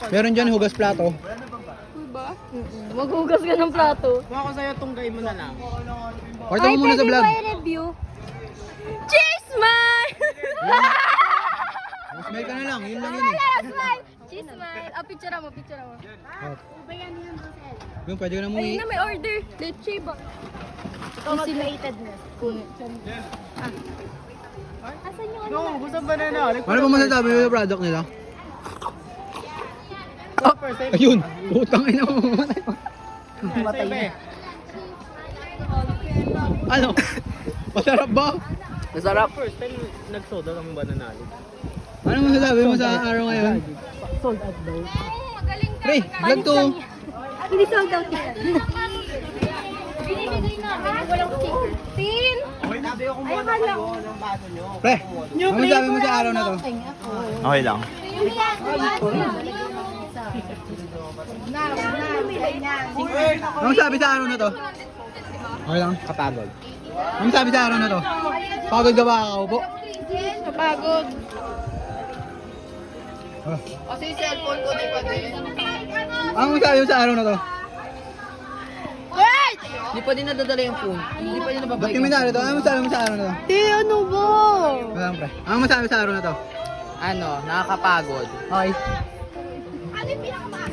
Meron dyan hugas plato. Ba? Maghugas ka ng plato. Kung ako sa'yo, tunggay mo na lang. Pakita mo muna sa vlog. Ay, review. Cheers, man! Smile ka na lang, yun lang yun eh. Smile! Cheers, man! Ah, picture mo, picture mo. Yung pwede ka na Ayun muna na, may order. Leche ba? Insulated na. Asan yung ano? No, gusto ba na na? Ano ba masasabi mo yung product nila? Ayun! Putang ina mo mamatay pa. Matay na. Ano? Masarap ba? Masarap. First time nagsoda ng bananalo. Ano masasabi mo sa araw ngayon? Sold out daw. Magaling ka. Pre, vlog to. Hindi sold out yan. Binibigay namin. Walang sticker. Tin! Sabi ko kung Ay, muna akala kayo ko. ng baso nyo. Pre, ano masasabi mo sa araw na to? Okay lang. Ano masasabi sa araw na to? Okay lang. Kapagod. Ano masabi sa araw na to? Pagod ka ba kakaupo? Kapagod. Ah. Kasi cellphone ko din pa din. Ano masabi mo sa araw na to? Wait! Hindi pa din nadadala yung phone. Hindi pa din Ba't nababay. kami narito? Ano masabi mo sa araw na to? Di, ano ba? Wala lang, pre. Ano masabi sa araw na to? Ano, nakakapagod. Okay. Ano yung pinakamaas?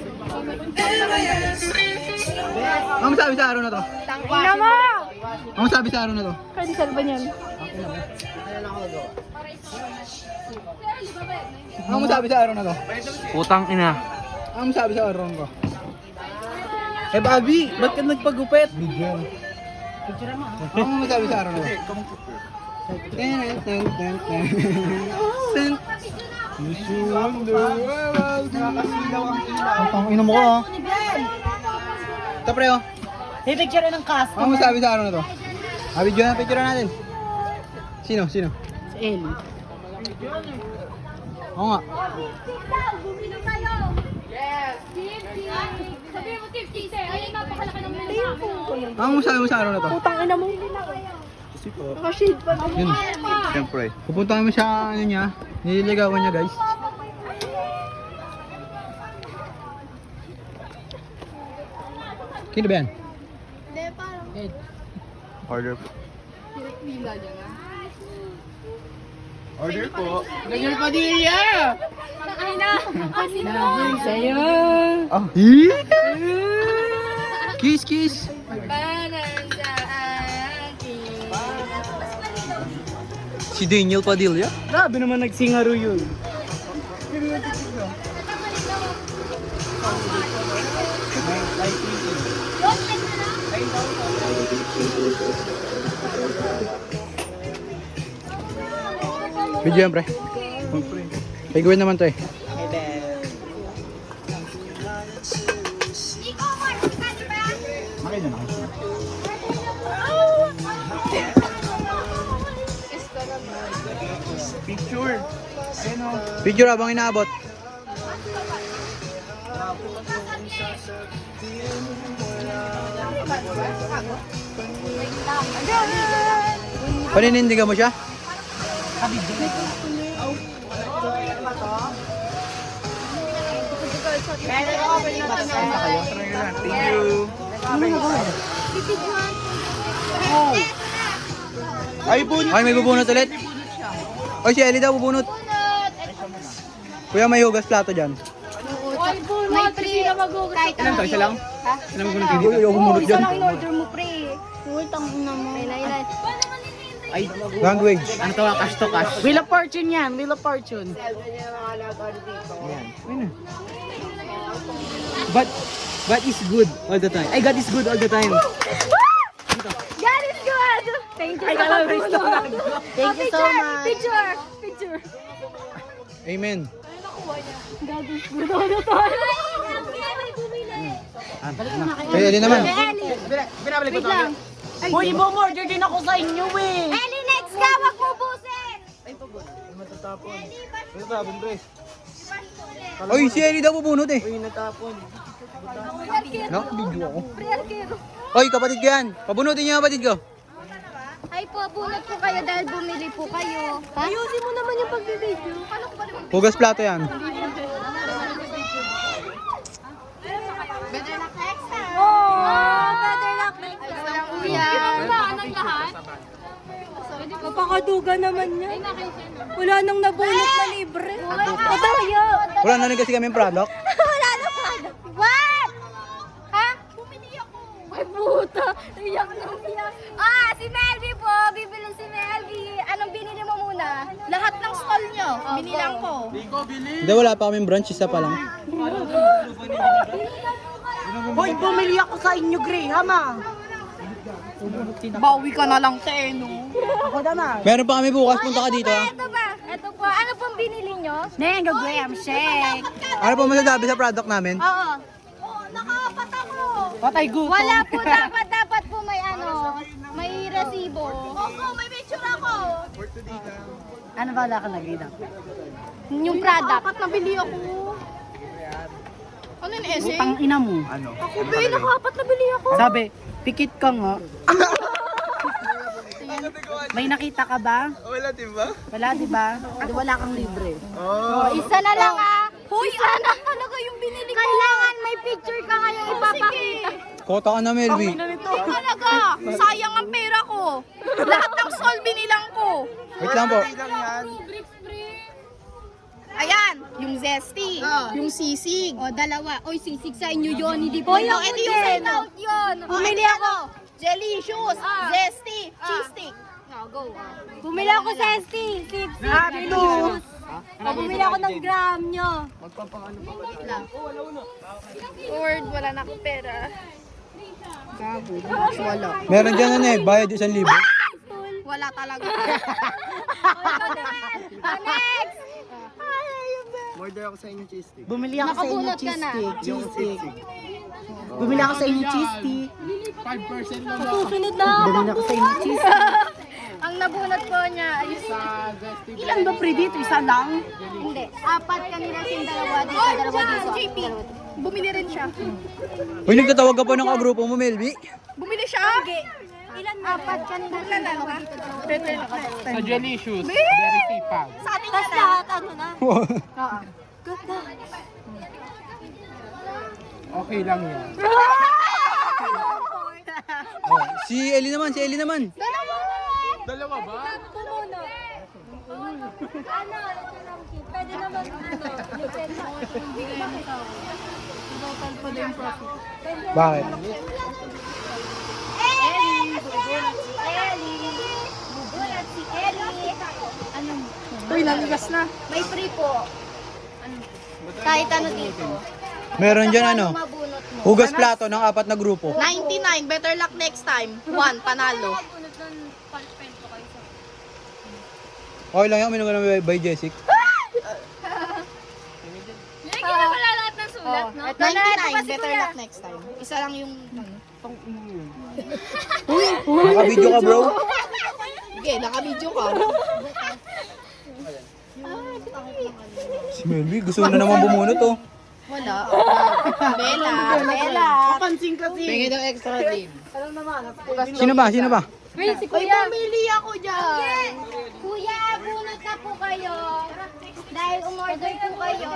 Ano masabi sa araw na to? Ina mo! Ano masabi sa araw na to? Kadisal ba niyan? Ano masabi sa araw na to? Putang ina. Ano masabi sa araw na to? Eh, Bobby, ba't ka nagpagupit? Bigyan. Ano masabi sa araw na to? Ang ina mo ko ah. Ito pre oh. Hey, picture ng cast. Ano masabi sa araw na to? Video na picture natin. Sino? Sino? Si Ellie. Oo nga. Bumili kayo! Yes! 50! Sabihin mo 50, sir. Ayun, napakalaki ng menu namin. Ano masabi mo sa araw na to? Putang ina mo. Nakashade pa. Yun. Siyempre. Pupunta kami sa ano niya. Nililigawan niya guys. Kino ba yan? Hindi, parang. Order po. Pila niya nga. Order po. Ganyan pa din niya! Ay na! Kasi mo! Sa'yo! Oh. Kiss, kiss. Parang sa akin. Si Daniel Padilla. Grabe naman nagsingaro yun. Video yan pre. Piguin naman to eh. Picture. Picture habang inaabot. Paninindigan mo siya? Thank you. Ay, bun. Ay, may bubunot ulit. Oy, si Ellie daw bubunot. Kuya, may hugas plato dyan. May pre. Ilan to? Isa lang? Ha? Ilan mo Hindi ko yung bumunot Isa dyan. lang in-order mo, pre. Utang na mo. Ilan. Ay, Language. ano to? Cash to cash. Wheel of Fortune yan. Wheel of Fortune. But is good all the time. Ay, God is good all the time. God is good! Thank you Ay, so kala much. mo gusto ko lang. Thank you so much. Picture! Picture! Amen. God is good all the time. Kay Ellie naman. Binabalik ko Wait to. lang. Hoy, ibang order din ako sa inyo eh. Ellie, next ka! Wag mo busin! Oy, si Ellie daw bubunot eh. Uy, natapon. Video ako. Pre-arquero. Oy, kapatid ko yan. Pabunutin niyo yung kapatid ko. Ay po, bunot po kayo dahil bumili po kayo. Ayusin mo naman yung pag-video. Kala ko ba naman? Hugas plato yan. Napakaduga naman niya. Wala nang nabunot na libre. Madaya. Wala na rin kasi kami product. Wala nang product. What? Ha? Bumili ako. Ay, puta. Iyak na iyak. Ah, si Melvie po. Bibili si Melvie. Anong binili mo muna? Lahat ng stall niyo. Binilang ko. Hindi, wala pa kaming brunch, isa pa lang. Hoy, bumili ako sa inyo, Graham, ah. Bawi ka na lang, Teno. Ako naman. Meron pa kami bukas, punta ka dito ah. Ito ba? Ito po. Ano pong binili nyo? Mango Graham Shake. Ano po masasabi sa product namin? Oo. Oo, nakaapat ako. Patay gutom. Wala po dapat po may may resibo. Oo, may picture ako. Ano ba nakalagay na? Yung product. Dapat nabili ako. Ano yung essay? Putang ina mo. Ano? Ako ba, nakaapat nabili ako. Sabi, pikit ka nga. May nakita ka ba? Wala, diba? Wala, di ba? Di wala kang libre. Oh. Isa na lang ah. Huy, sana talaga yung binili ko. Kailangan may picture ka ngayong ipapakita. Kota ka na, Melvie. Talaga, sayang ang pera ko. Lahat ng stall binilang ko. Wait lang po. Ayan, yung zesty, yung sisig. O, dalawa. Oy, sisig sa inyo yun, hindi po. Ito yung side out yun. Bumili ako. Jellycious, zesty, cheese stick. Go. Bumili ako zesty, sipsip, bumili ako ng gram nyo. Lord, wala na akong pera. Wala. Meron dyan ano eh, bayad 1,000. Wala talaga. Next! Order ako sa inyo cheese stick. Bumili ako sa inyo Nakabunot ka cheese na. stick. Cheese stick. Bumili ako sa inyo cheese stick. 5% na susunod na. Bumili ako sa inyo cheese stick. Ang nabunot ko niya, ayun. Ilan ba pre dito? Isa lang? Hindi. Apat kanila yung dalawa dito, dalawa dito. JP, bumili rin siya. Uy, nagtatawag ka pa ng kagrupo mo, Melvie. Bumili siya? Hindi. Ilan apat kanila yung dalawa dito, dalawa dito. Sa Jellycious, very sipag. Sa atin na lahat, ano na? Oo. Ganda. Okay lang yan. Oh, si Ellie naman, si Ellie naman. Dalawa ba? Puno. Ano? Pwede naman yung pwede mo yung bigay mo sa total pa din profit. Bakit? Bubulat si Ellie. Ano? Uy, naligas na. May free po. Kahit ano dito. Meron dyan ano, Mabunot mo. hugas plato ng 4 na grupo. 99, better luck next time. 1, panalo. Okay lang yan, uminom ka ng by Jessic. Lagi na wala lahat ng sulat, no? 99, better luck next time. Isa lang yung... Naka-video ka, bro. Sige, naka-video ka. Si Melvie, gusto na naman bumunot oh. Wala. Bella. Papansin kasi. Tingin ng extra din. Sino ba? Sino ba? Wait, si Kuya. Pumili ako dyan. Kuya, bunot na po kayo. Dahil umorder po kayo.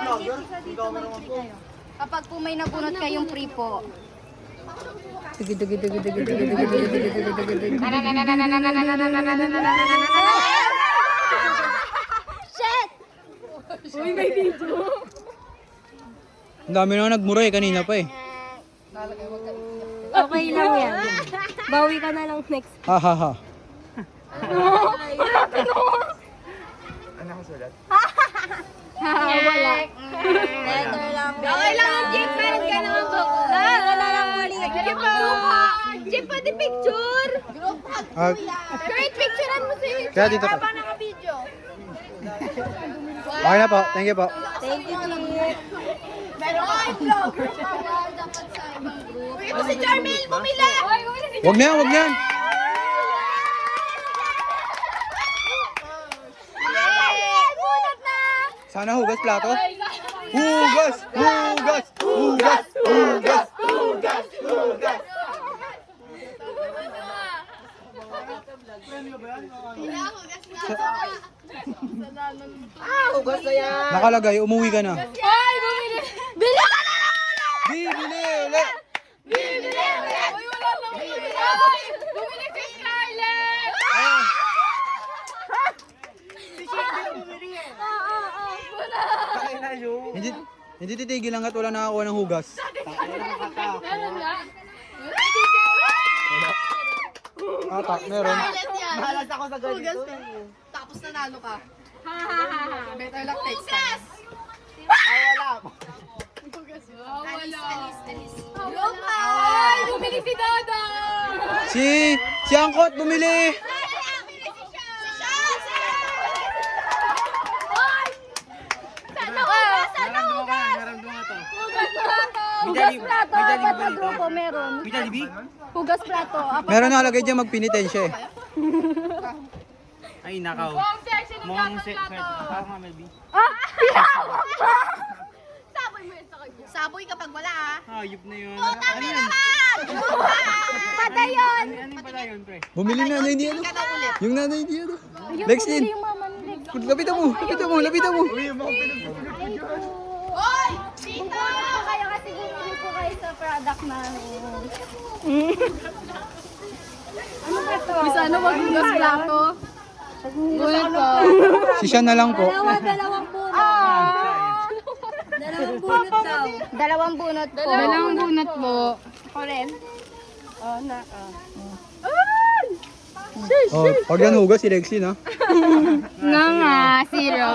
Dito may free kayo. Kapag po may nabunot kayong free po. Shit! Uy, may video. Ang dami na nagmura eh, kanina pa eh. Okay lang yan. Bawi ka na lang next. Ha ha ha. Ano ko sulat? Wala. Letter lang. Okay lang yung Jeep. Meron ka naman po. Wala lang mali. Jeep pa. Jeep, pwede picture. Ah, Great picturean mo si kaya dito ka. Habang naka-video. Okay na po, thank you po. Thank you, Jeep. Meron ka vlogger pa. Dapat sa ibang group. Uy, ito si Jarmel. Bumila. Wag na yan, wag na yan. Bunot na. Sana hugas plato. Hugas! Hugas! Hugas! Hugas! Hugas! Hugas! Hugas na yan. Nakalagay, umuwi ka na. Ay, bumili. Bili ka na lang ulit. Bibili ulit! Bili ulit. Uy, wala na bumili. Ay, bumili si Scarlett. Hindi titigil hanggat wala nakakuha ng hugas. Meron nga. Meron. Malas ako sa ganito. Tapos nanalo ka. Ha ha ha ha. Better luck next time. Ay, wala. Alis. Ay, bumili si Dada. Si Angkot bumili. Hugas plato, apat na grupo meron. Hugas plato, apat. Meron nakalagay dyan magpinitensya eh. Ay, nakaw. Mukhang Melby. Ah! Pinahawak mo! Saboy mo yun sa kanya. Saboy kapag wala ah. Hayop na yun. Putang na naman! Patay yun! Ano yung pala yun, pre? Bumili na nanay niya. Ka daw ulit. Yung nanay niya. Lexin. Yung mama ni Lex. Lapitan mo. Hoy! Tita! Kayo kasi bumili po kayo sa product namin. Ano ba to? Bisa na wag hugas plato. Ngunit ko. Si Sean na lang po. Dalawang bunot. Dalawang bunot daw. Dalawang bunot po. Dalawang bunot po. Ako rin. Oh, pag yan hugas si Lexin ha. Nga. Zero.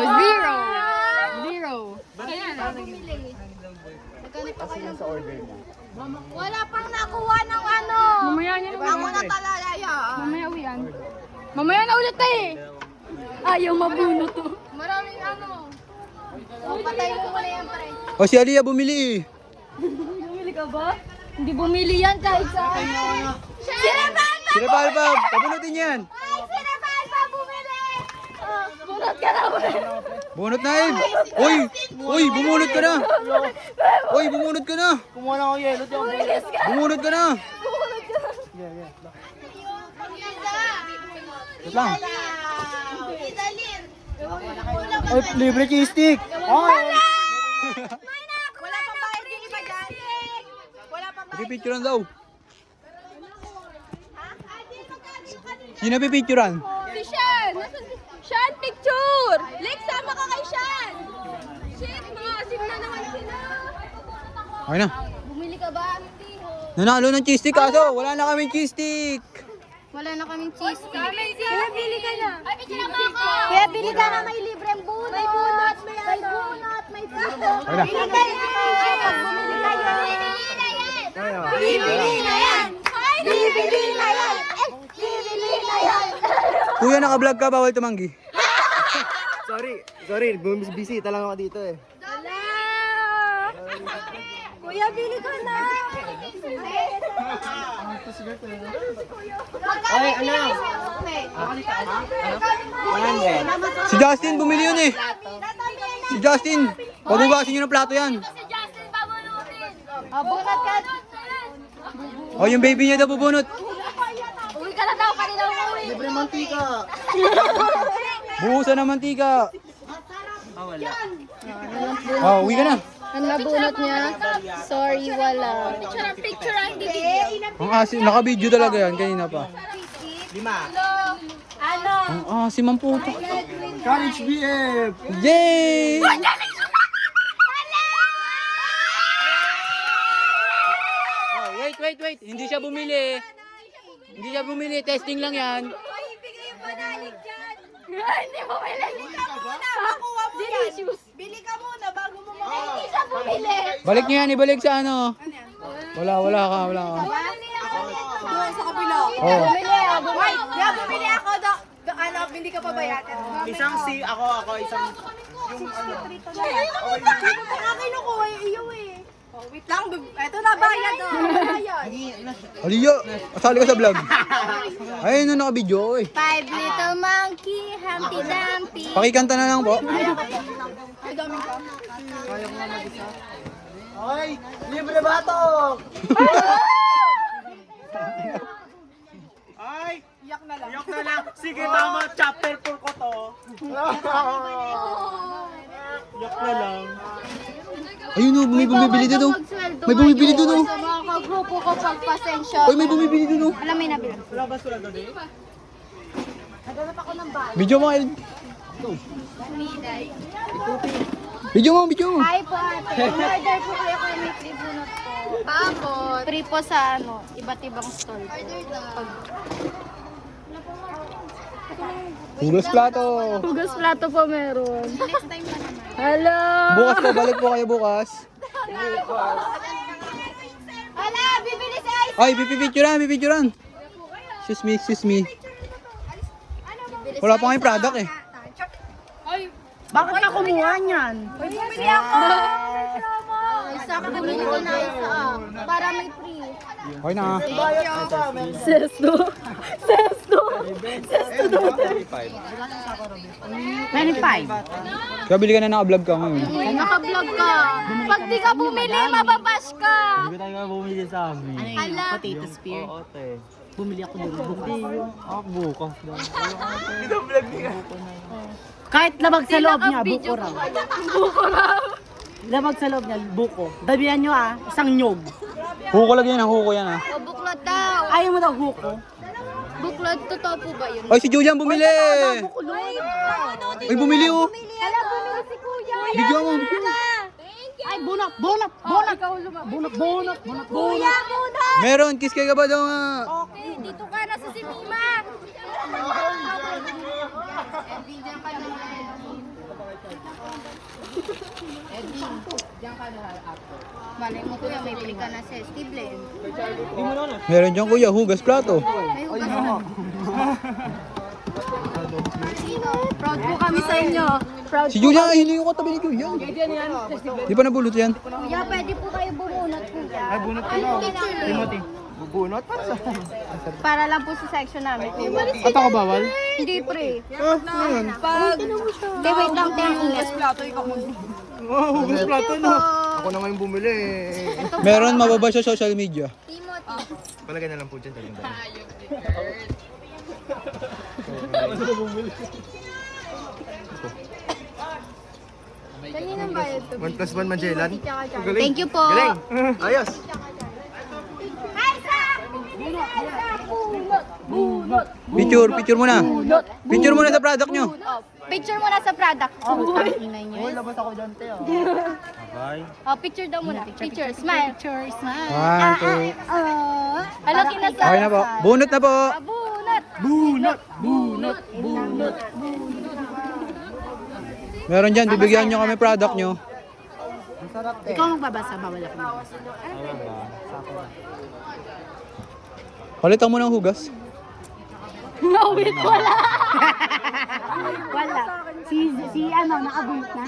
Wala pang nakuha ng ano. Mamaya niya. Ako na talalaya. Mamaya uyan. Mamaya na ulit eh. Ayaw mabunot to. Maraming ano. Patayin ko muna yan, pre. O si Aliyah bumili eh. Bumili ka ba? Hindi bumili yan kahit saan. Sirepalpa! Si Repalpab, pabunutin yan. Ay, Sirepalpa bumili! Bunot ka na ulit. Bunot na eh. Uy, bumunot ka na. Bumunot ka na. Kumuha na ako yelo. Bumilis ka. Bumunot ka na. Bunot ka na. Wait lang. Idalin. Ay, libre cheese stick. Wala pang bayad din iba dyan. Wala pang bayad. Pipicturan daw. Sino pipicturan? Si Sean! Sean, picture! Lex, sama ka kay Sean! Shit, mga asim na naman sila. Okay na. Bumili ka ba? Hindi. Nanalo ng cheese stick kaso wala na kaming cheese stick. Wala na kaming cheese stick. Kuya, bili ka na. Ay, picture na ako! Kuya, bili ka na. May libreng bunot. May bunot. May bunot. May puto. Okay na. Bili kayo. Bumili kayo. Bibili na yan. Bibili na yan. Bibili na yan. Kuya, naka-vlog ka, bawal tumanggi. Sorry, busy talaga ako dito eh. Dala! Kuya, bili ka na! Ay, ano? Si Justin, bumili yun eh. Si Justin, pagugasin nyo ng plato yan. Bunot ka! O, yung baby niya daw bubunot. Uwi ka na daw, kanina umuwi! Libre mantika. Buhusan ng mantika. Oh, uwi ka na. Ang nabunot niya? Sorry, wala. Picture ang hindi video. Ang asim, naka-video talaga yan, kanina pa. Ano? Ang asim ang puto. College BF. Yay! Oh, wait. Hindi siya bumili. Hindi siya bumili, testing lang yan. Ibigay yung panalig dyan. Hindi mo bili. Bili ka muna, makuha mo yan. Bili ka muna bago mo makuha. Hindi siya bumili. Balik niyo yan, ibalik sa ano. Wala ka. Doon sa kabila. Oh. Bumili ako. Bumili ako. Ano, hindi ka pabayatin. Isang ako isang... Akin ako iyo eh. Wait lang, eto na bayad oh. Bayad. Aliyah, asali ka sa vlog. Ayun na naka-video eh. 5 little monkey, Humpty Dumpty. Pakikanta na lang po. Ay, daming ka. Ay, libre batok! Ay! Iyak na lang. Yok na lang. Sige, tama. Chapter 4 ko to. Yok na lang. Ayun o, may bumibili dito. May bumibili dito. Sa mga kagrupo ko pagpasensya. Uy, may bumibili dito. Alam mo yung nabili. Wala ba sila doon eh? Naghanap ako ng bahay. Video mo, El. Video mo, video mo. Hi po ate. Order po kayo kay may free bunot po. Tapos, free po sa iba't ibang store po. Hugas plato. Hugas plato po meron. Next time na naman. Hello! Bukas po, balik po kayo bukas. Hala, bibili si Ice! Ay, pipicturean. Excuse me. Wala pa kayong product eh. Bakit ka kumuha niyan? Bumili ako! Isa ka bumili ko na isa. Para may free. Okay na. Sesto. 25. Kaya bili ka na naka-vlog ka ngayon. Naka-vlog ka. Pag di ka bumili, mababash ka. Hindi ko tayo nga bumili sa amin. Hala. Potato spear. Oo, te. Bumili ako doon bukas. Bukas lang. Kahit labag sa loob niya, buko raw. Buko raw. Labag sa loob niya, buko. Dabihan nyo isang nyog. Huko lang yan, huko yan ah. O, buklod daw. Ayaw mo daw huko? Buklod, totoo po ba yun? Ay, si Julian bumili! Ay, bumili oh! Hala, bumili si kuya. Video mo, Ay, bunot! Kuya, muna. Meron, kiss kayo ba daw nga? Okay, dito ka na sa Simima. Edwin, diyan ka na. Edwin, diyan ka na. Malay mo kuya, may bili ka na sa Stiblen. Meron dyan kuya, hugas plato. May hugas na. Proud po kami sa inyo. Proud Si Julian, ay, hindi ko katabi ni Kuya. Di pa nabulot yan? Kuya, pwede po kayo bumunot kuya. Ay, bunot ko na. Timothy. Bubunot? Para sa... Para lang po sa section namin. At ako bawal? Hindi pre. Pag... Hindi, wait lang. Hugas plato, ikaw mo. Hugas plato na. Ako naman yung bumili. Meron, mababa sa social media. Timothy. Palagay na lang po dyan. Kanina bayad to. 1+1 Magellan. Thank you po. Galing! Ayos! Picture muna. Picture muna sa product nyo. Oh, picture muna sa product. Uy, labas ako dyan, te. Bye. Oh, picture daw muna. Picture. Smile. Picture. Smile. 1, 2. Ano kinasa? Okay na po. Bunot na po. Bunot. Meron dyan, bibigyan nyo kami product nyo. Ikaw magbabasa, bawal ako magbasa. Palitan mo ng hugas. Wait, wala. Wala. Si nakabunot na.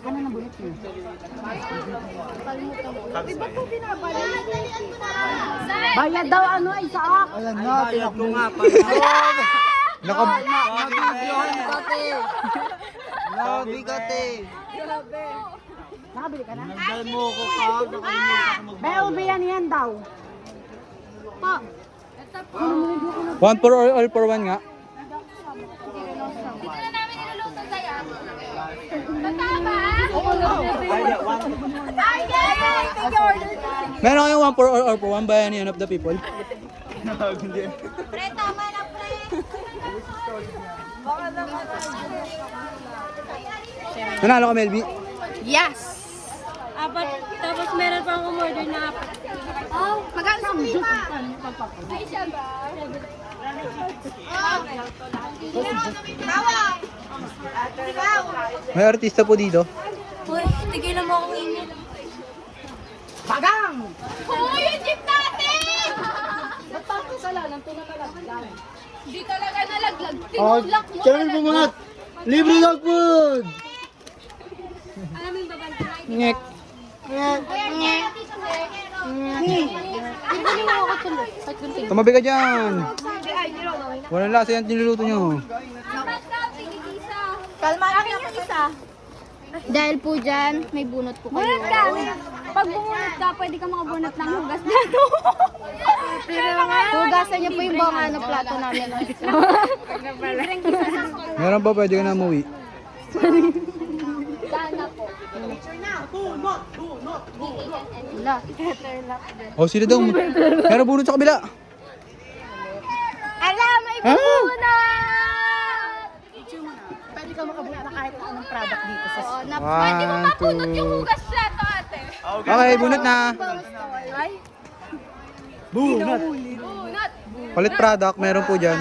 Ano na bunot niya? Bayad daw Isaac. Ayan na, tinaklo nga pa. Nabigat eh. Nakabili ka na? Nagdal mo ako ka. May ubiyan yan daw. Po. 1 for all for 1 nga. Dito na namin niluluto sa'yo. Mataba. Meron kayong 1 for all for 1 by any of the people. Pre, tama na pre. Nanalo ka, Melby? Yes. Apat, tapos meron pang umorder na apat. Oh, magkano sa lima? Ay, siya ba? Tawa! Ikaw! May artista po dito. Uy, tigilan mo akong init. Bagang! Hoy, yung jeep natin! Ba't pa ako kasalanan? Pinapalaglag. Hindi talaga nalaglag. Tinulak mo Kami bumunot! Libre dog food! Alam mo yung babalik. Ngek. Ibili mo ako tuloy. Tumabi ka dyan. Walang lasa yan niluluto nyo. Kalma lang yung isa. Dahil po dyan, may bunot po kayo. Bunot ka! Pag bumunot ka, pwede ka makabunot ng hugas na to. Hugasan niyo po yung buong plato namin. Meron pa, pwede ka na umuwi. Sana po. Wala. O, sila daw. Meron bunot sa kabila. Alam, may bunot! Pwede ka makabunot na kahit anong product dito sa store. Pwede mo 1, mapunot yung 2. hugas plato, ate. Okay, bunot na. Ay, Bunot. Palit product, meron po dyan.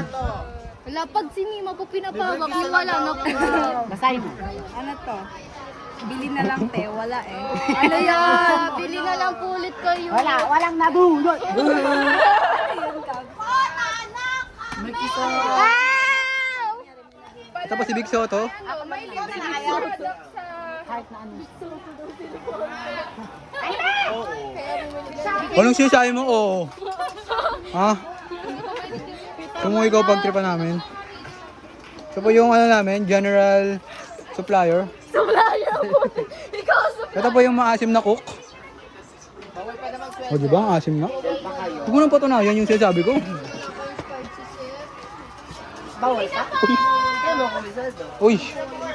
Wala, pag si Mima po pinapawag, yung wala na po. Basahin mo. ano to? Bili na lang, te. Wala eh. Ano yan? Bili na lang po ulit kayo. Walang nabunot. Ito po si Big Soto. Ako may libre na kayo. Kahit na ano. Anong sinasabi mo? Oo. Ha? Kung mo ikaw pagtripa namin. Ito po yung ano namin, general supplier. Ito po yung maasim na cook. O diba, ang asim na? Huwag mo nang patunayan yung sinasabi ko. Bawal ka? Uy,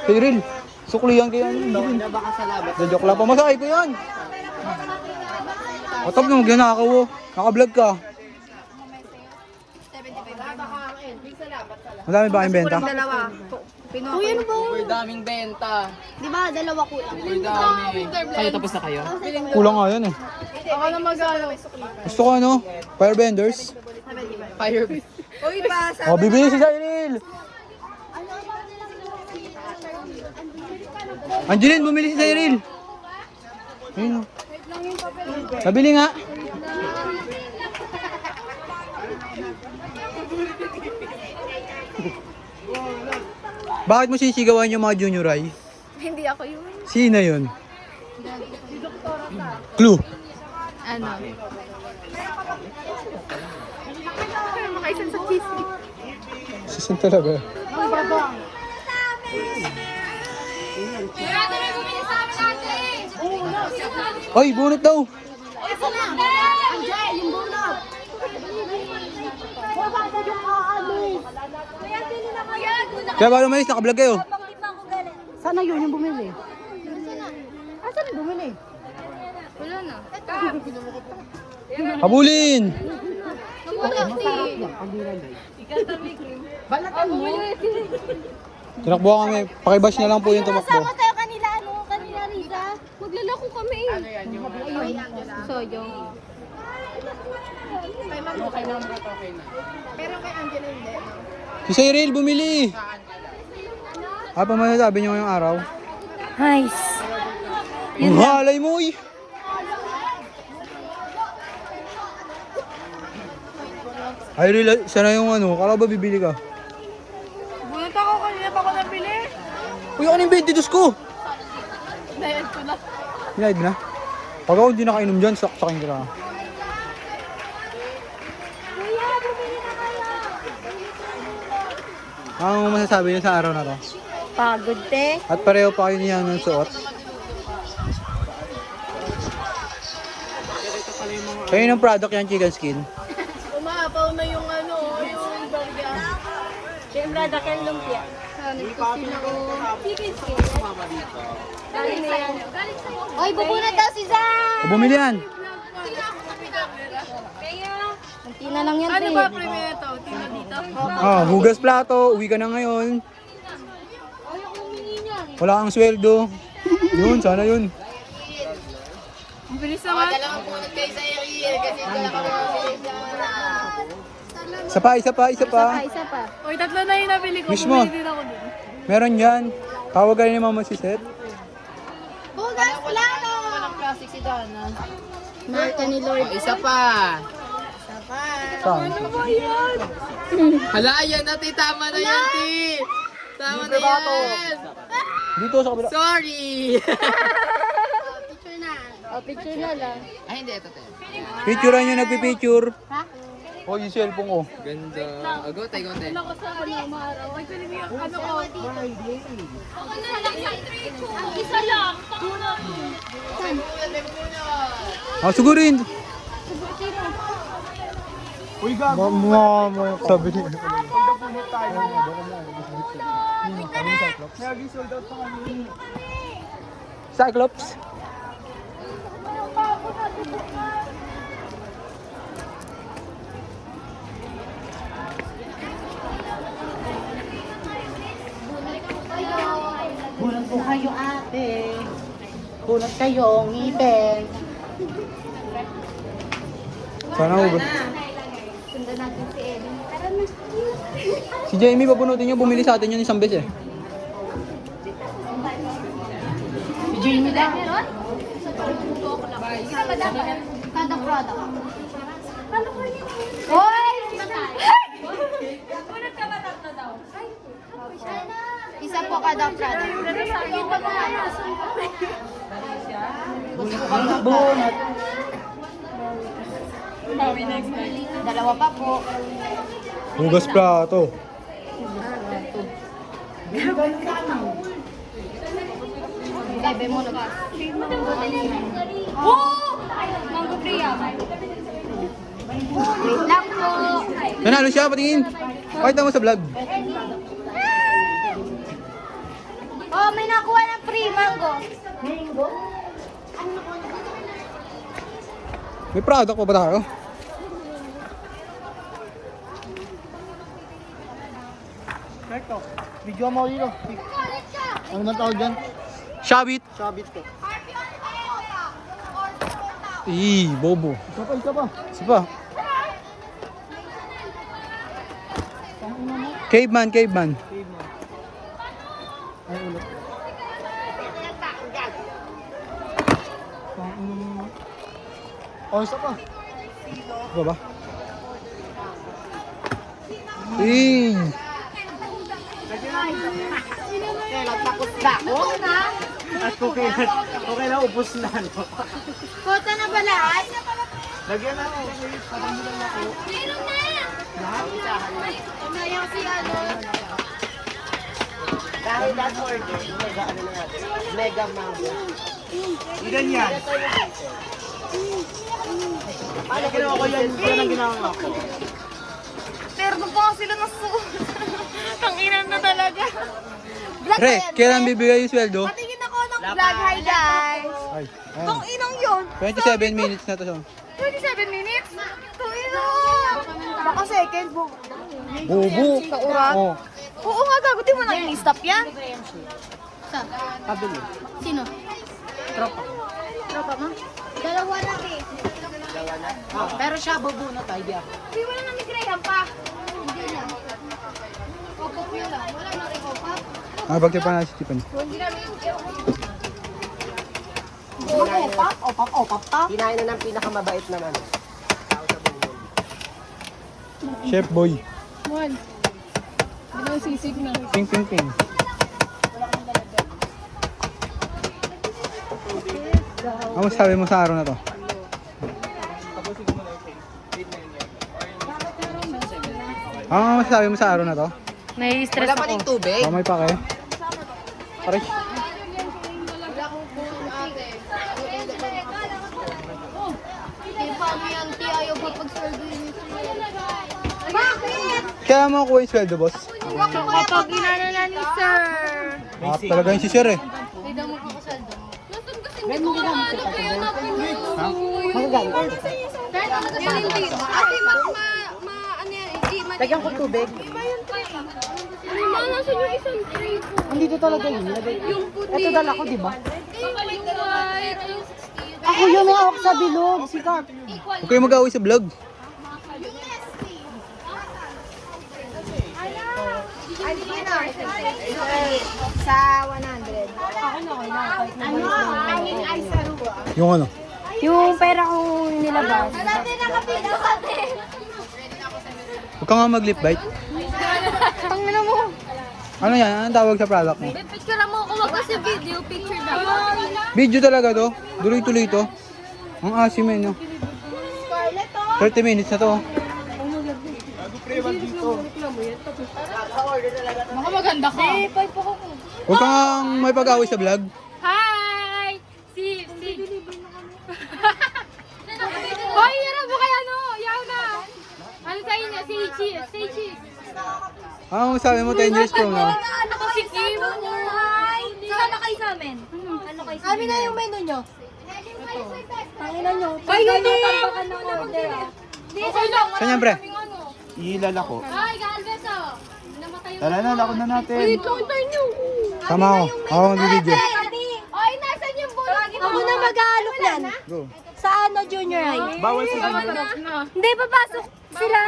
Cyril, suklihan kayo yan. Baka salamat. Joke lang, pamasahe ko yan. Otop nung ginakaw oh. Naka-vlog ka. Madami ba kayong benta? Dalawa. Kuya, ano ba? Uy, daming benta. Di ba, dalawa kulang. Uy, dami. Kayo tapos na kayo? Kulang nga yan eh. Ako na mag-ano. Gusto ko ano, firebenders. Fire. Uy, pasa. Oh, bibili si Cyril. Angeline, bumili si Cyril. Ayun. Nabili nga. Bakit mo sisigawan yung mga junior high? Hindi ako yun. Sino yun? Clue. Ano? Makaisan sa cheese. Sisin talaga. Ay, bunot daw. Andiyan, yung bunot. Kaya ba lumayos, nakablog kayo? Sana yun yung bumili. Asan yung bumili? Wala na. Habulin! Masarap yan. Pag nilagay. Balatan mo. Tinakbo kami. Pakibash na lang po yung tumakbo. Sama tayo kanila, kanila Riza. Maglalako kami. Ano yan? Yung Soyo. okay na mga okay na. Pero kay Angela hindi. Si Cyril, bumili! Pa masasabi niyo ngayong araw? Nice. Ang halay mo eh! Ay, sana yung ano, kala ba bibili ka? Bunot ako kanina pa ako nabili. Uy, ako na yung 22 ko! Dahil ko na. Hinahid na. Pag ako hindi nakainom dyan, saksakin ka na. Ano mo masasabi niyo sa araw na to? Pagod, te. At pareho pa kayo niya ng suot. Kayo ng product yan, chicken skin. Umapaw na yung ano, yung burger. Siyempre, dakil lumpia. Chicken skin. Galing sa'yo. Galing sa'yo. Oy, bubunot daw si Zan! O, bumili yan. Kunti na lang yan, Ano te. ba primero? Tina dito? Ah, hugas plato, uwi ka na ngayon. Wala kang sweldo. Yun, sana yun. Ang bilis naman. Isa pa, isa pa, isa pa. Isa pa. Uy, tatlo na yung nabili ko. Mismo. Bumili din ako dun. Meron yan. Tawag ka rin ni Mama si Seth. Bugas plato! Marka ni Lord. Isa pa. Saan? Hala, yan na, ti. Tama na yan, ti. Tama na yan. Dito sa kabila. Sorry. Picture na. O, picture na lang. Ay, hindi. Ito, te. Picturean nyo, nagpipicture. Ha? O, yung cellphone ko. Ganda. Go, te, go, te. Ako sa ano, maaraw. Ay, pwede yung ano ko. Ako na lang sa tree ko. Ang isa lang. Ah, sugurin. Uy, gago. Mama, sabi niya. Cyclops. kayo ate. Bunot kayo, ngipin. Sana hugot. Sundan natin si Eden. Tara na. Si Jamie, papunutin niyo, bumili sa atin yun isang beses eh. Si Jamie lang. Meron? Kada product. Hoy! Isa po kada product. Bunot. Dalawa pa po. Hugas plato. Bebe mo na ba? Oh! Mango Priya. Wait lang po. Nanalo siya, patingin. Pakita mo sa vlog. Oh, may nakuha ng free mango. May product pa ba tayo? Perfect. Video mo dito. Ano man tawag dyan? Shabit. Shabit ko. Bobo. Isa pa. Isa pa. Caveman. Ay, ulit. Oh, isa pa. Isa ba? At okay na, ubos na. No? Kota na ba lahat? Lagyan na ako. Meron na! Umayaw si ano. Dahil that's order, mega ano na natin. Mega mango. Ganyan. Ano ginawa ko yan? Yan ang ginawa ko. Pero doon pa sila nasuot. Tanginan na talaga. Vlog Re, kailan bibigay yung sweldo? Patingin ako ng vlog. Hi guys. Ay, ayan. Tanginang yun. 27 minutes na to. 27 minutes? Tanginang. Baka second book. Bobo. Kaurat. Oh. Oo nga, gago. Di mo na i-stop yan. Sa? Pabili. Sino? Tropa. Tropa mo? Dalawa na eh. Pero siya bubunot, ay di ako. Hindi, wala na ni Graham pa. Hindi na. Opo, wala. Wala na rin opa. Bagay pa na si Tiffany. Hindi namin Opap pa. Kinain na ng pinakamabait naman. Chef Boy. One. Bilang sisig na. Ping. Ano masabi mo sa araw na to? Ano masasabi mo sa araw na to? Nai-stress ako. tubig? Kamay pa kayo? Pare. paano yan, ti? Ayaw pa pag-sweldo yun. Bakit? Kaya mo kuha yung sweldo, boss? Kapag inano na ni sir. Talaga yung si Sir eh. Hindi daw magkakasweldo. Ganun mo ginamit ka pa doon. Magagamit ka pa. Yan hindi. Ate, ano yan, hindi, Lagyan ko tubig. nasa yung isang tray po. Andito talaga yun. Yung puti. Ito dala ko, di ba? Yung white, yung Ako yun ang hawak sa bilog. Sikat. Huwag kayo mag-away sa vlog. sa 100. Hanging ay sarua. Yung ano? Yung pera ko nilabas. Dati nakapito kami. Huwag ka nga mag-lip bite. Tangina mo. Ano yan? Anong tawag sa product mo? Picture mo ko wag kasi video, picture na. Video talaga to. Tuloy-tuloy to. Ang asim eh, no? Scarlett oh. 30 minutes na to. Baka maganda ka. Huwag kang may pag-away sa vlog. Hi! Si... Hoy, hirap mo kaya no? Yaw na! Ano sa inyo? Say cheese! Say cheese! Ano sabi mo 10 years from now? Ano ko si Kim? Hi! Sama kayo sa amin. Ano kayo sa amin? na yung menu nyo. Pangilan nyo. Kayo din! Tambakan ng order ah. Okay lang. Saan yan, pre? Ilala ko. Hi, Galvez oh! Namatay yung... Tara na, lakon na natin. Wait, long time nyo. Sama ako. Ako magbibideo. Oy, nasan yung bulog? Ako na mag-aalok yan. Go. Sa ano, junior high? Bawal sa Hindi, papasok sila.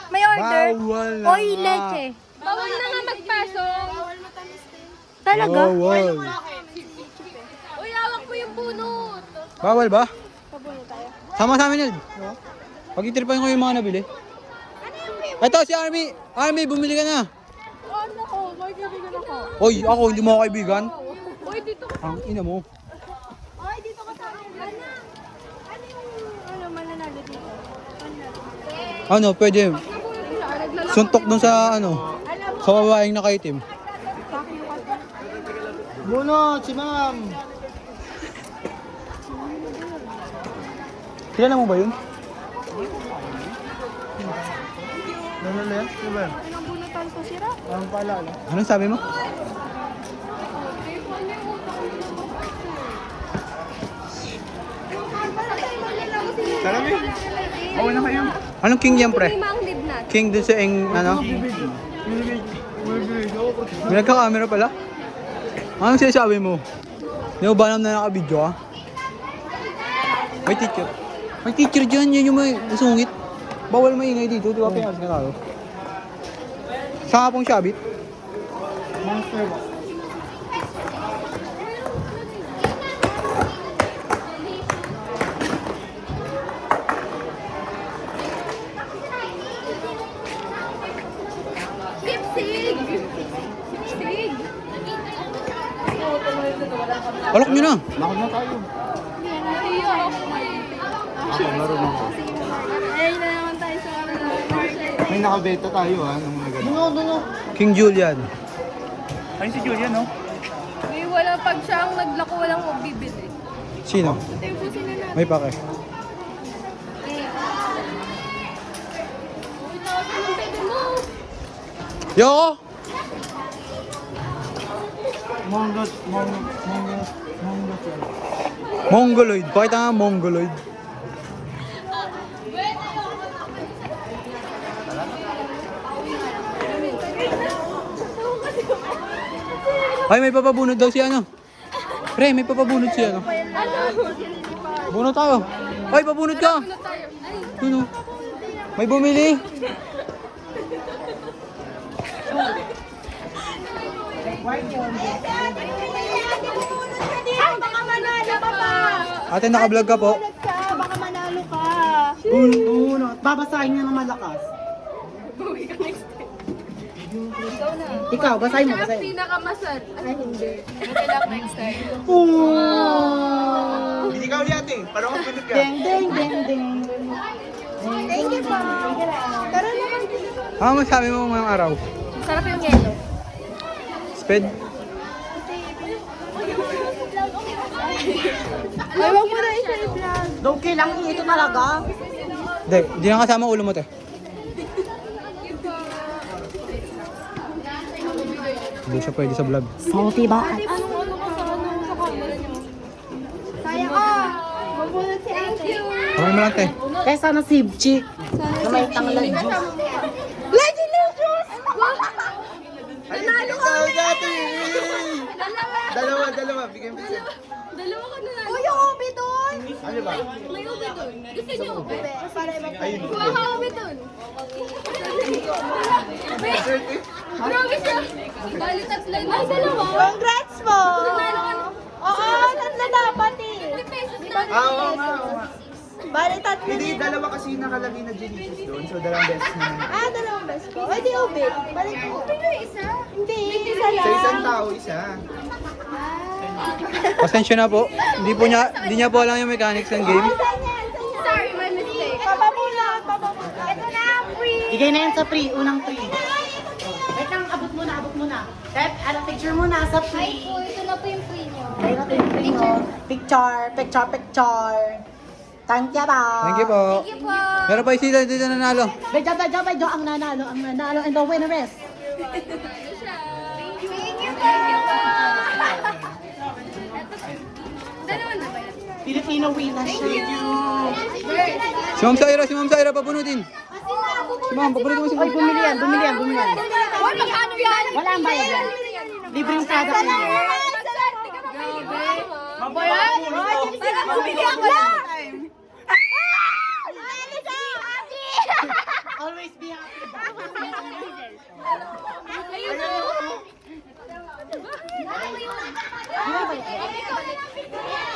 May order. Bawal na Oy, nga. leche. Bawal na nga magpasok. Talaga? Bawal. Uy, hawak ko yung bunot. Bawal ba? Sama sa amin yun. Pag-itripan ko yung mga nabili. Ito si Army. Army, bumili ka na. Ano ko? May kaibigan ako. Oy, ako hindi mo ako kaibigan. Uy, dito ka. Ang ina mo. Oy, dito ka sa akin. Ano yung mananalo dito? Ano, pwede. Suntok dun sa sa babaeng nakaitim. Bunot, si ma'am. Kilala mo ba yun? Ano na yan? Diba? Ang pala, ano? Anong sabi mo? Sarami. Oo na kayo. Anong king yan, pre? Mang live na. King dun sa May nagka-camera pala? Anong sinasabi mo? Hindi mo ba alam na naka-video ka? May teacher. May teacher dyan, yun yung may sungit. Bawal maingay dito, di ba pinapos na tayo? Saan nga pong shabit? Monster box. Sipsig! Sipsig! Alok nyo na! Lakad na tayo. Ako, marunong ako. Ay, na naman tayo sa May nakabeta tayo ha, ng mga ganun. King Julian. Ay, si Julian, no? May wala pag siya ang naglako, walang mabibili. Sino? Tapusin na natin. May pake. Pwede mo! Yoko! Mongot. Mongoloid. Pakita nga Mongoloid. Ay, may papabunod daw si ano. Pre, may papabunod si ano. Bunod tayo. Ay, pabunod ka. Ano? May bumili. Baka manalo ka pa. Ate, naka-vlog ka po. Baka manalo ka. Bunot. Babasahin niya ng malakas. Ikaw, basahin mo, basahin. Pinakamasad. Ay, hindi. Okay lang next time. Hindi ka ulit ate. Parang ang pinag ka. Ding, ding, ding, ding. Thank you po. Tara naman. Ano masabi mo ngayong araw? Sarap yung yelo. Sped? Ay, wag mo na i-vlog. Okay lang, ito talaga. Hindi na kasama ulo mo, te. Hindi siya pwede sa vlog. Salty ba? Sayang ka. Mabunod si ate. Kamay mo lang, te. Kaya sana si Chick. Na may tanglan juice. Legendary juice! Nanalo ka ate! Dalawa. Bigyan mo isa. Dalawa ka na lang. Uy, yung ube doon! Ano ba? May ube doon. Gusto niyo ube? Para iba Ayun. Kuha ka ube doon. Grabe siya. Bali tatlo na. Ay, dalawa. Congrats po! Nanalo ka na. Oo, tatlo dapat eh. 50 pesos na. Oo nga. Bali tatlo Hindi, din. dalawa kasi yung nakalagay na Genesis doon. So, dalawang beses naman. Ah, dalawang best po. Ay, di ube. Balik po. Isa? Hindi, isa lang. Sa isang tao, isa. Pasensya na po. Hindi niya po alam yung mechanics ng game. Sorry, my mistake. Papabulot. Ito na ang free. Bigay na yan sa free, unang free. Wait lang, abot muna. Pep, ano, picture muna sa Ay free. po, ito na po yung free niyo. Ayun natin yung free mo. Picture. Thank you ba? Thank you po. Thank you po. Meron pa yung sila dito nanalo. Medyo, ang nanalo, and the winner is. Thank you po. Dalawa na ba yan? Filipino winner siya. Si Ma'am Syra, pabunutin. Si Ma'am, pabunutin mo si Oy, Ma'am. bumili yan. Hoy, magkano yan? Wala ang bayad yan. Libreng product nila. Bumili ako lang! Always be happy.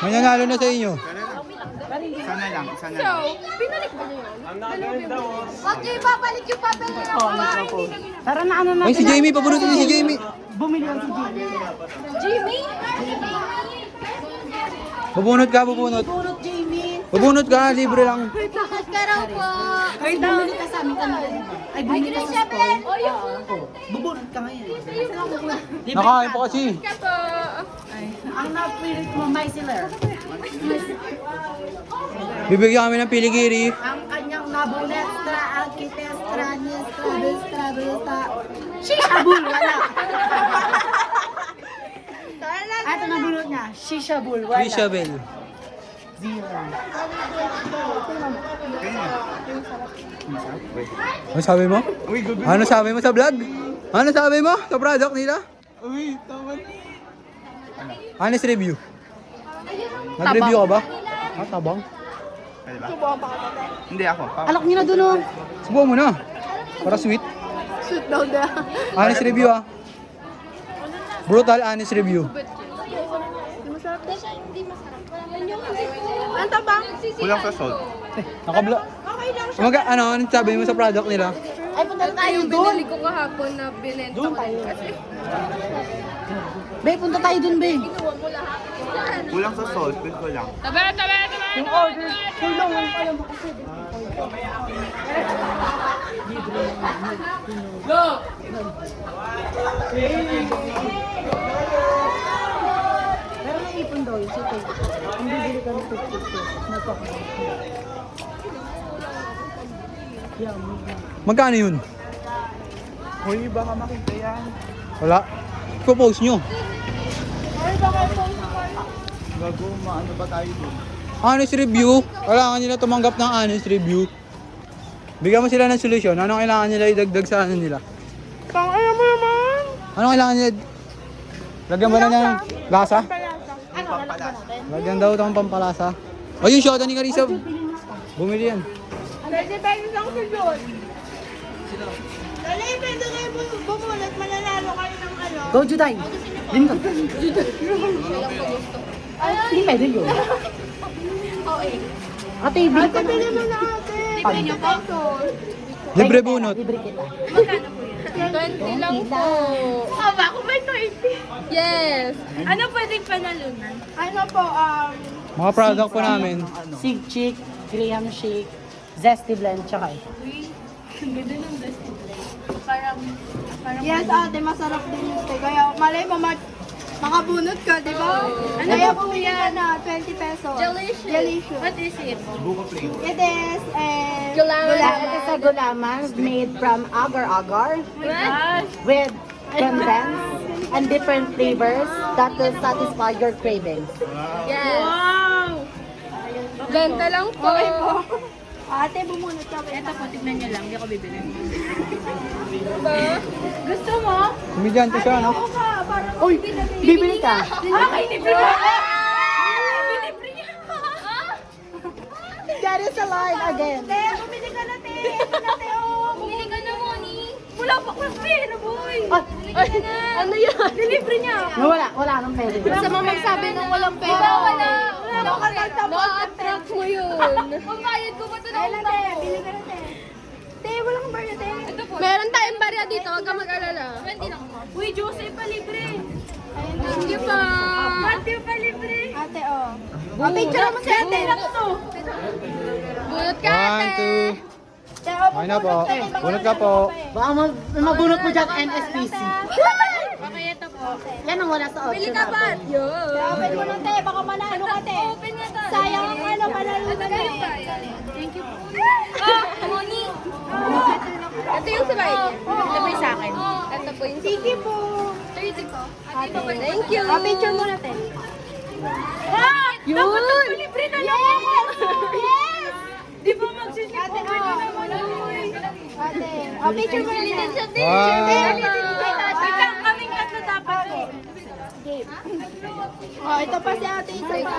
May nanalo na sa inyo. Sana lang, sana lang. Okay, babalik yung papel niya. Tara na ano Ay, natin. si Jamie, pabunutin niyo si Jamie. Bumili lang si Jamie. Jimmy? Bubunot ka, bubunot. Pulot Jamie. Bubunot ka, libre lang. Bakit ka raw po? Ay, bumili ka sa amin kanina. Ay, bumili ka sa store. Bubunot ka ngayon. Nakain pa kasi. Ang napilit mo, Myceler. Bibigyan kami ng piligiri. Ang kanyang nabunestra, alkitestra, nestra, destra, destra. Shishabul, wala. Ito nabulot niya, shishabul, wala. Isabel. Zero. Ano sabi mo? Uy, gugulo. Ano sabi mo sa vlog? Ano sabi mo sa product nila? Uy, tama. Honest review. Nag-review ka ba? Ah, tabang. Ano ba? Hindi ako. Alok niyo na dun, oh. Subukan mo na. Para sweet. Shoot daw na. Honest review ah. Brutal honest review. Masarap din siya, hindi masarap. Ang tabang? Kulang sa salt. Nakabla. Ano sabi mo sa product nila? Ay, punta tayo dun. Binili ko kahapon na binenta ko din kasi. Be, punta tayo dun, be. Kulang sa salt, pero kulang. Yung order, tulong lang pala mo kasi. Pero naipon daw yun, so take it. Hindi bili ka ng 50 pesos. Magkano yun? Uy, baka makita yan. Wala. Propose nyo. Gago, maano ba tayo dun? Honest review. Kailangan nila tumanggap ng honest review. Bigyan mo sila ng solusyon. Anong kailangan nila idagdag sa ano nila? Pang-alam mo naman. Anong kailangan nila? Lagyan ba na ng lasa? Lagyan daw ito ng pampalasa. O yung shota ni Carissa. Bumili yan. 20 pesos lang sa John. Dali, pwede kayo bumulat. Mananalo kayo ng ano. Go, Juday! Din ka. Hindi pwede yun. Ate, bili ka na. Bili mo na ate. Libre niyo po. Libre bunot. Libre kita. 20 lang po. Aba, kung may 20. Yes. Ano pwedeng panalunan? Ano po, Mga product po namin. Sig Chick, Graham Shake, Zesty Blend, tsaka ito. yes ate, masarap din yun. Kaya malay mo, makabunot ka, di ba? Kaya bumili ka na, 20 pesos. Delicious. What is it? Buko plain. It is, Gulaman. It is a gulaman made from agar-agar What? with condensed and different flavors that will satisfy your cravings. Yes. Wow! Benta lang po. Okay po. Ate, bumunot ka. Ito po, tignan niyo lang. Hindi ako bibili. Gusto mo? Kumidyante siya, no? Oo ka, parang Uy, bibili ka. okay, libre mo. Libre niya. That is a line again. Te, bumili ka na, te. Ito na, te, oh. Bumili ka na, Moni. Wala pa ko pera, boy. Ano yan? Libre niya. Wala nang pwede. Gusto mo magsabi ng walang pera? Diba, wala. Wala ka nagtapos. Na-attract mo yun. Pambayad ko ba ito Kaya lang, te. Bili ka na, te. Te, walang barya, te. Meron tayong barya dito, huwag ka mag-alala. Uy, Jose pa libre. Thank you pa. Ate pa libre. Ate, oh. Picture mo si ate. Bunot ka, 1, ate. 2. Te, oh, Okay na po. Bunot ka po. Baka mabunot mo dyan NSPC. Okay, ito po. Yan ang wala sa option. Bili ka ba? Yun. Open mo na, te. Baka manalo ka, te. Open na to. Sayang ang ano, panalo ka, te. Thank you po. Ah, Moni. Ito yung sabay. Ito po yung sa akin. Ito po yung Sige po. 30 po. Thank you. Picture mo na, te. Yun. Libre na naman. Yes! Di ba magsisipon ka na naman? Ate, picture mo na, te. 1. Wait lang, kaming tatlo dapat, te. Oh, ito pa si ate isa pa.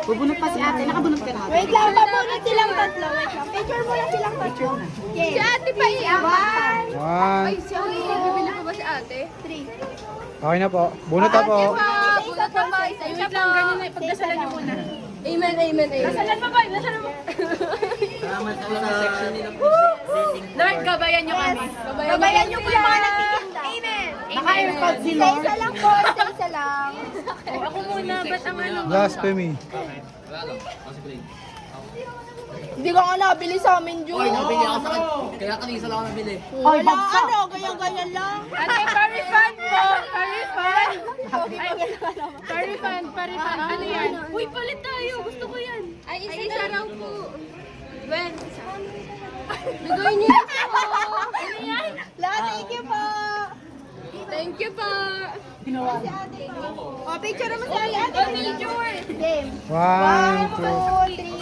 Bubunot pa si ate. Nakabunot ka na. Wait lang, pabunot silang tatlo. Wait lang. Picture mo lang silang tatlo. Okay. Si ate pa yan. 1. Si ate, bibili ko ba si ate? 3. Okay na po. Bunot na po. Bunot na ba? Isa wait lang, ganyan na. Pagdasalan niyo muna. Amen, amen, amen. Dasalan mo ba? Dasalan mo. Salamat po sa section nila po. Lord, gabayan niyo kami. Gabayan niyo po yung mga nagtitinda. Amen. Naka-airpod si Isa Lord. isa lang po. Isa isa lang. Ako muna, ba't ang ano? Blasphemy. Hindi ka nga nabili sa amin, Ju. Oy, nabili ako sa kaya kanisa lang ako nabili. Oy, bagsak. Ano, ganyan-ganyan lang. Ate, pa-refund po! Pa-refund! Pa-refund. Ano yan? Uy, palit tayo. Gusto ko yan. Ay, isa raw po. Gwen, isa. Bigay niyo po. Ano yan? Thank you po. Thank you po. O, picture mo sa ate. Picture. Game. 1, 2. 1, 2, 3.